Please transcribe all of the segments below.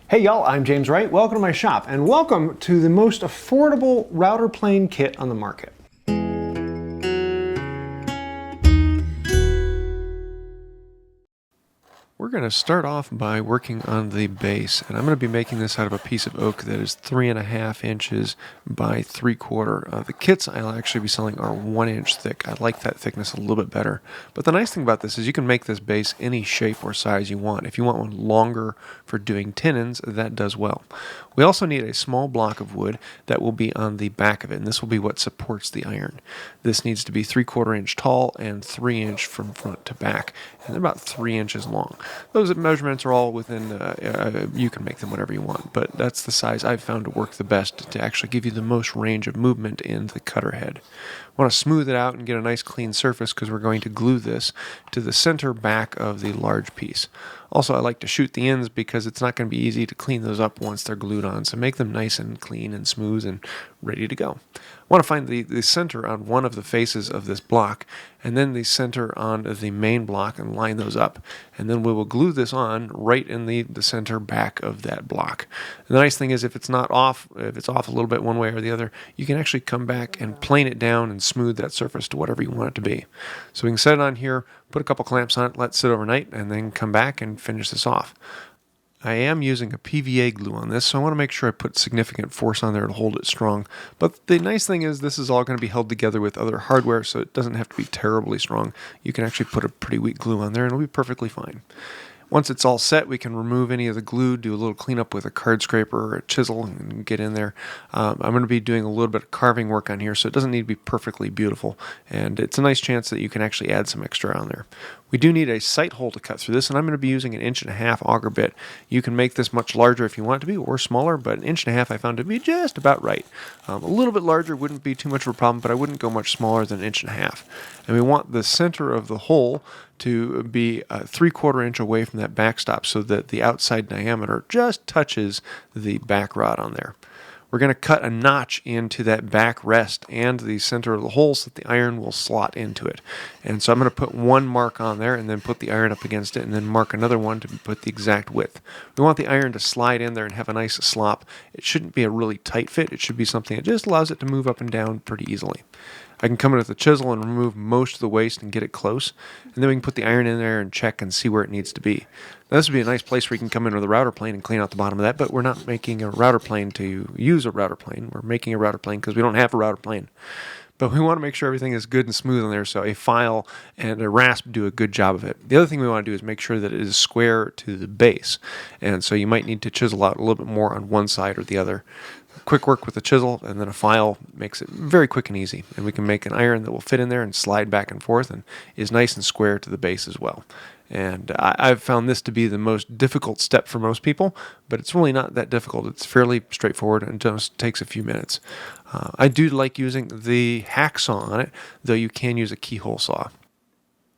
Hey y'all, I'm James Wright. Welcome to my shop and welcome to the most affordable router plane kit on the market. We're going to start off by working on the base, and I'm going to be making this out of a piece of oak that is 3.5 inches by 3/4. The kits I'll actually be selling are 1 inch thick. I like that thickness a little bit better. But the nice thing about this is you can make this base any shape or size you want. If you want one longer for doing tenons, that does well. We also need a small block of wood that will be on the back of it, and this will be what supports the iron. This needs to be 3/4 inch tall and 3 inch from front to back, and they're about 3 inches long. Those measurements are all within, you can make them whatever you want, but that's the size I've found to work the best to actually give you the most range of movement in the cutter head. I want to smooth it out and get a nice clean surface because we're going to glue this to the center back of the large piece. Also, I like to shoot the ends because it's not going to be easy to clean those up once they're glued on, so make them nice and clean and smooth and ready to go. I want to find the center on one of the faces of this block, and then the center on the main block and line those up. And then we will glue this on right in the center back of that block. And the nice thing is if it's off a little bit one way or the other, you can actually come back and plane it down and smooth that surface to whatever you want it to be. So we can set it on here, put a couple clamps on it, let it sit overnight, and then come back and finish this off. I am using a PVA glue on this, so I want to make sure I put significant force on there to hold it strong. But the nice thing is this is all going to be held together with other hardware, so it doesn't have to be terribly strong. You can actually put a pretty weak glue on there and it'll be perfectly fine. Once it's all set, we can remove any of the glue, do a little cleanup with a card scraper or a chisel and get in there. I'm going to be doing a little bit of carving work on here, so it doesn't need to be perfectly beautiful. And it's a nice chance that you can actually add some extra on there. We do need a sight hole to cut through this, and I'm going to be using an 1.5" auger bit. You can make this much larger if you want it to be, or smaller, but 1.5" I found to be just about right. A little bit larger wouldn't be too much of a problem, but I wouldn't go much smaller than 1.5". And we want the center of the hole to be 3/4 inch away from that backstop so that the outside diameter just touches the back rod on there. We're going to cut a notch into that back rest and the center of the hole so that the iron will slot into it. And so I'm going to put one mark on there and then put the iron up against it and then mark another one to put the exact width. We want the iron to slide in there and have a nice slop. It shouldn't be a really tight fit. It should be something that just allows it to move up and down pretty easily. I can come in with a chisel and remove most of the waste and get it close, and then we can put the iron in there and check and see where it needs to be. Now, this would be a nice place where you can come in with a router plane and clean out the bottom of that, but we're not making a router plane to use a router plane. We're making a router plane because we don't have a router plane. But we want to make sure everything is good and smooth on there, so a file and a rasp do a good job of it. The other thing we want to do is make sure that it is square to the base, and so you might need to chisel out a little bit more on one side or the other. Quick work with a chisel and then a file makes it very quick and easy, and we can make an iron that will fit in there and slide back and forth and is nice and square to the base as well. And I've found this to be the most difficult step for most people, but it's really not that difficult. It's fairly straightforward and just takes a few minutes. I do like using the hacksaw on it, though you can use a keyhole saw.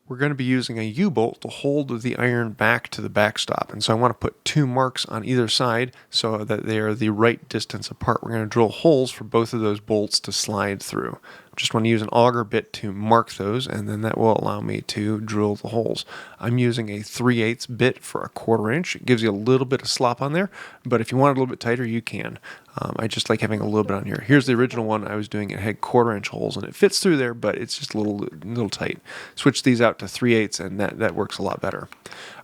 We're going to be using a U-bolt to hold the iron back to the backstop. And so I want to put 2 marks on either side so that they are the right distance apart. We're going to drill holes for both of those bolts to slide through. Just want to use an auger bit to mark those, and then that will allow me to drill the holes. I'm using a 3/8 bit for a 1/4 inch. It gives you a little bit of slop on there, but if you want it a little bit tighter, you can. I just like having a little bit on here. Here's the original one I was doing. It had 1/4 inch holes, and it fits through there, but it's just a little tight. Switch these out to 3/8, and that works a lot better.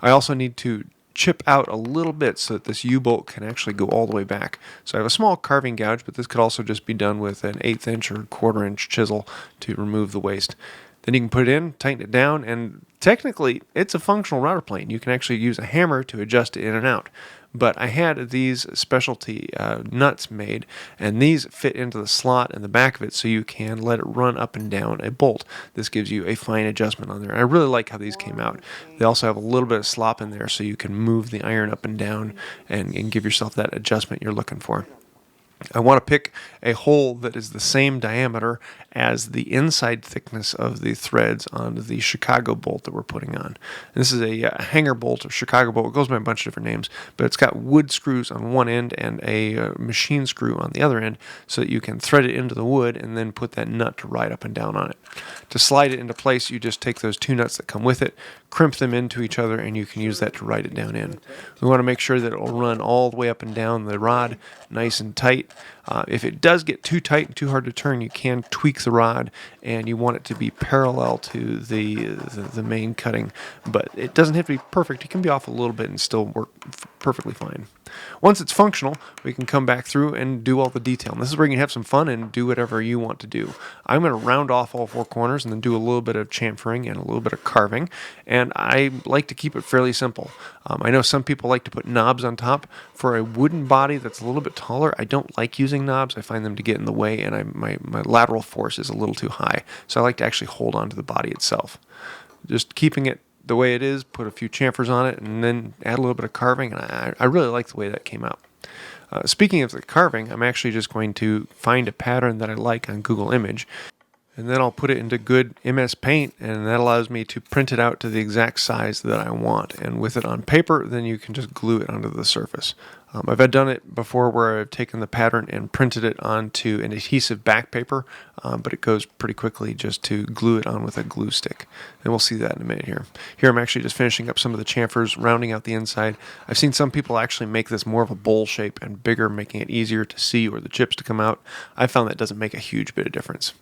I also need to chip out a little bit so that this U-bolt can actually go all the way back. So I have a small carving gouge, but this could also just be done with an 1/8 inch or 1/4 inch chisel to remove the waste. Then you can put it in, tighten it down, and technically it's a functional router plane. You can actually use a hammer to adjust it in and out. But I had these specialty nuts made, and these fit into the slot in the back of it so you can let it run up and down a bolt. This gives you a fine adjustment on there. I really like how these came out. They also have a little bit of slop in there so you can move the iron up and down and give yourself that adjustment you're looking for. I want to pick a hole that is the same diameter as the inside thickness of the threads on the Chicago bolt that we're putting on. And this is a hanger bolt or Chicago bolt. It goes by a bunch of different names, but it's got wood screws on one end and a machine screw on the other end so that you can thread it into the wood and then put that nut to ride up and down on it. To slide it into place, you just take those 2 nuts that come with it, crimp them into each other, and you can use that to write it down in. We want to make sure that it will run all the way up and down the rod, nice and tight. If it does get too tight and too hard to turn, you can tweak the rod, and you want it to be parallel to the main cutting. But it doesn't have to be perfect. It can be off a little bit and still work perfectly fine. Once it's functional, we can come back through and do all the detail. And this is where you can have some fun and do whatever you want to do. I'm going to round off all four corners and then do a little bit of chamfering and a little bit of carving. And I like to keep it fairly simple. I know some people like to put knobs on top. For a wooden body that's a little bit taller, I don't like using knobs. I find them to get in the way, and my lateral force is a little too high. So I like to actually hold on to the body itself. Just keeping it the way it is, put a few chamfers on it, and then add a little bit of carving, and I really like the way that came out. Speaking of the carving, I'm actually just going to find a pattern that I like on Google Image, and then I'll put it into good MS Paint, and that allows me to print it out to the exact size that I want. And with it on paper, then you can just glue it onto the surface. I've done it before where I've taken the pattern and printed it onto an adhesive back paper, but it goes pretty quickly just to glue it on with a glue stick. And we'll see that in a minute here. Here I'm actually just finishing up some of the chamfers, rounding out the inside. I've seen some people actually make this more of a bowl shape and bigger, making it easier to see or the chips to come out. I found that doesn't make a huge bit of difference.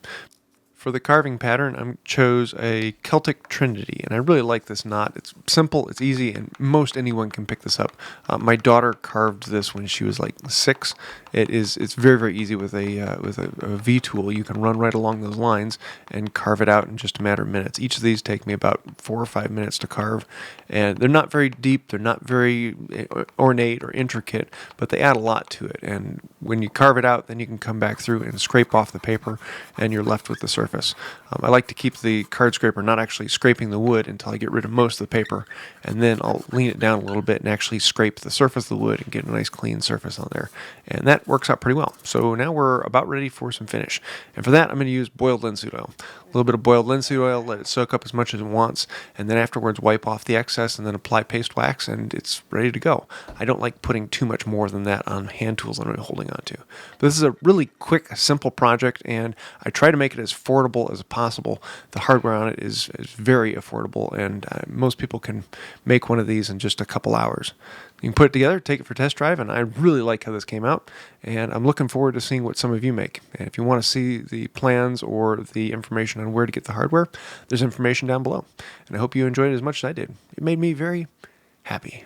For the carving pattern, I chose a Celtic Trinity, and I really like this knot. It's simple, it's easy, and most anyone can pick this up. My daughter carved this when she was like 6. It's very, very easy with a V tool. You can run right along those lines and carve it out in just a matter of minutes. Each of these take me about 4 or 5 minutes to carve, and they're not very deep, they're not very ornate or intricate, but they add a lot to it. And when you carve it out, then you can come back through and scrape off the paper, and you're left with the surface. I like to keep the card scraper not actually scraping the wood until I get rid of most of the paper, and then I'll lean it down a little bit and actually scrape the surface of the wood and get a nice clean surface on there. And that works out pretty well. So now we're about ready for some finish. And for that, I'm going to use boiled linseed oil. A little bit of boiled linseed oil, let it soak up as much as it wants, and then afterwards wipe off the excess and then apply paste wax, and it's ready to go. I don't like putting too much more than that on hand tools that I'm holding on to. But this is a really quick, simple project, and I try to make it as affordable as possible. The hardware on it is very affordable, and most people can make one of these in just a couple hours. You can put it together, take it for a test drive, and I really like how this came out, and I'm looking forward to seeing what some of you make. And if you want to see the plans or the information on where to get the hardware, there's information down below. And I hope you enjoyed it as much as I did. It made me very happy.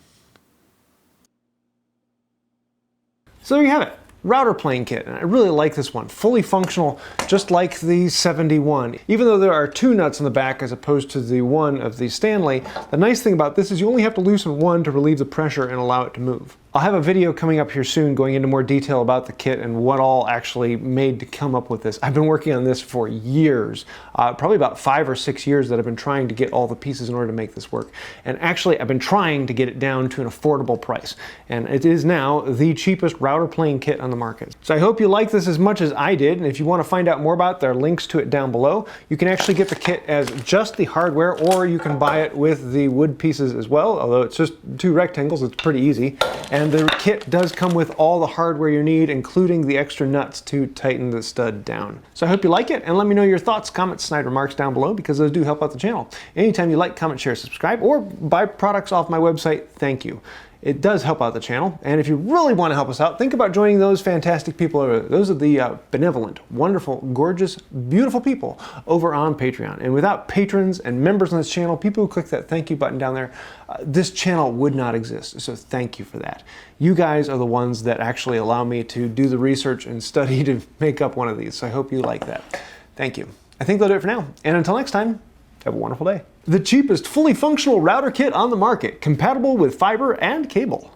So there you have it. Routerplane kit, and I really like this one. Fully functional, just like the 71. Even though there are 2 nuts in the back as opposed to the one of the Stanley, the nice thing about this is you only have to loosen one to relieve the pressure and allow it to move. I'll have a video coming up here soon going into more detail about the kit and what all actually made to come up with this. I've been working on this for years, probably about 5 or 6 years that I've been trying to get all the pieces in order to make this work. And actually, I've been trying to get it down to an affordable price. And it is now the cheapest Routerplane kit on the market. So I hope you like this as much as I did. And if you want to find out more about it, there are links to it down below. You can actually get the kit as just the hardware, or you can buy it with the wood pieces as well. Although it's just 2 rectangles, it's pretty easy. And the kit does come with all the hardware you need, including the extra nuts to tighten the stud down. So I hope you like it, and let me know your thoughts, comments, snide remarks down below, because those do help out the channel. Anytime you like, comment, share, subscribe, or buy products off my website, thank you. It does help out the channel, and if you really want to help us out, think about joining those fantastic people over there. Those are the benevolent, wonderful, gorgeous, beautiful people over on Patreon. And without patrons and members on this channel, people who click that thank you button down there, this channel would not exist. So thank you for that. You guys are the ones that actually allow me to do the research and study to make up one of these. So I hope you like that. Thank you. I think that'll do it for now. And until next time, have a wonderful day. The cheapest fully functional router kit on the market, compatible with fiber and cable.